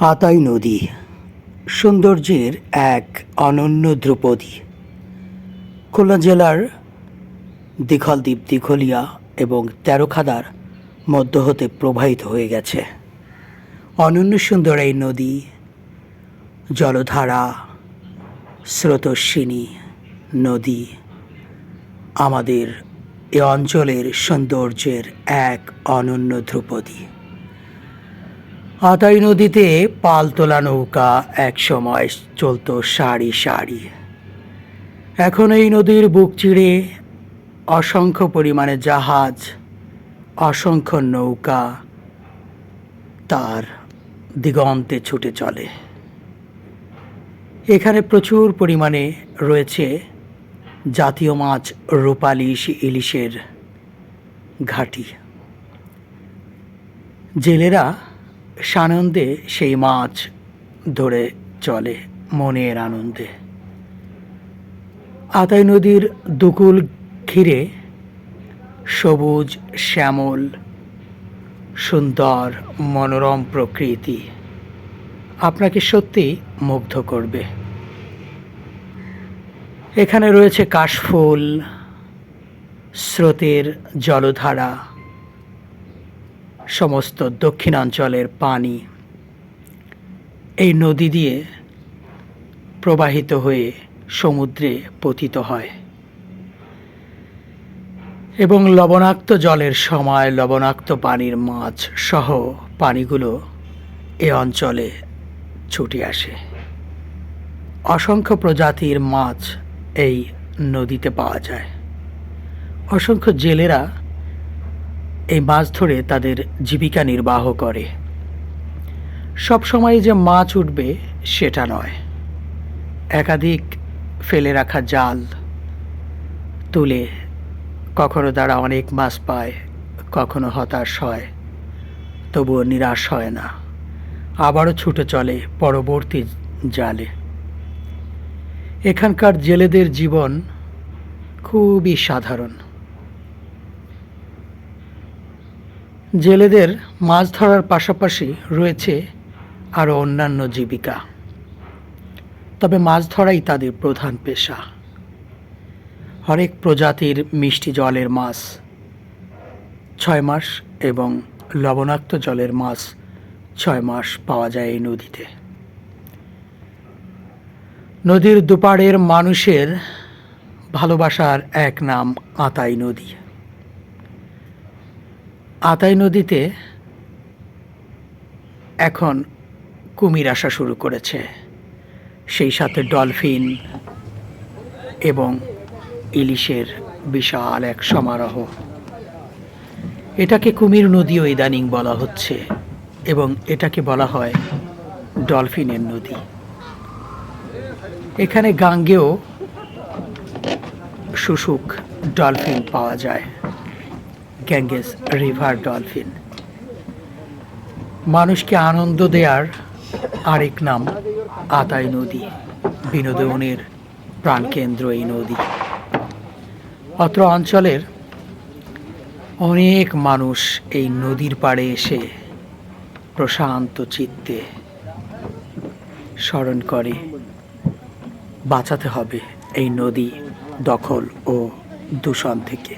আতাই নদী সৌন্দর্যের এক অনন্য ধ্রুপদী। খুলনা জেলার দীঘলদ্বীপ, দিঘলিয়া এবং তেরোখাদার মধ্য হতে প্রবাহিত হয়ে গেছে। অনন্য সুন্দর এই নদী জলধারা, স্রোতস্বিনী নদী আমাদের এ অঞ্চলের সৌন্দর্যের এক অনন্য ধ্রুপদী। আতাই নদীতে পালতোলা নৌকা একসময় চলত সারি সারি। এখন এই নদীর বুক চিরে অসংখ্য পরিমাণে জাহাজ, অসংখ্য নৌকা তার দিগন্তে ছুটে চলে। এখানে প্রচুর পরিমাণে রয়েছে জাতীয় মাছ রূপালী ইলিশের ঘাঁটি। জেলেরা সানন্দে সেই মাছ ধরে চলে মনের আনন্দে। আতাই নদীর দুকুল ঘিরে সবুজ শ্যামল সুন্দর মনোরম প্রকৃতি আপনাকে সত্যি মুগ্ধ করবে। এখানে রয়েছে কাশফুল, স্রোতের জলধারা, সমস্ত দক্ষিণাঞ্চলের পানি এই নদী দিয়ে প্রবাহিত হয়ে সমুদ্রে পতিত হয় এবং লবণাক্ত জলের সময় লবণাক্ত পানির মাছ সহ পানিগুলো এ অঞ্চলে ছুটে আসে। অসংখ্য প্রজাতির মাছ এই নদীতে পাওয়া যায়। অসংখ্য জেলেরা এই মাছ ধরে তাদের জীবিকা নির্বাহ করে। সব সময় যে মাছ উঠবে সেটা নয়, একাধিক ফেলে রাখা জাল তুলে কখনো তারা অনেক মাছ পায়, কখনো হতাশ হয়, তবুও নিরাশ হয় না, আবারও ছুটে চলে পরবর্তী জালে। এখানকার জেলেদের জীবন খুবই সাধারণ। জেলেদের মাছ ধরার পাশাপাশি রয়েছে আরও অন্যান্য জীবিকা, তবে মাছ ধরাই তাদের প্রধান পেশা। হরেক প্রজাতির মিষ্টি জলের মাছ 6 মাস এবং লবণাক্ত জলের মাছ 6 মাস পাওয়া যায় এই নদীতে। নদীর দুপাড়ের মানুষের ভালোবাসার এক নাম আতাই নদী। আতাই নদীতে এখন কুমির আসা শুরু করেছে, সেই সাথে ডলফিন এবং ইলিশের বিশাল এক সমারোহ। এটাকে কুমির নদীও ইদানিং বলা হচ্ছে এবং এটাকে বলা হয় ডলফিনের নদী। এখানে গাঙ্গেও শুশুক ডলফিন পাওয়া যায়, গ্যাঙ্গেস রিভার ডলফিন। মানুষকে আনন্দ দেওয়ার আরেক নাম আতাই নদী, বিনোদনের প্রাণকেন্দ্র এই নদী। অত্র অঞ্চলের অনেক মানুষ এই নদীর পাড়ে এসে প্রশান্ত চিত্তে স্মরণ করে বাঁচাতে হবে এই নদী দখল ও দূষণ থেকে।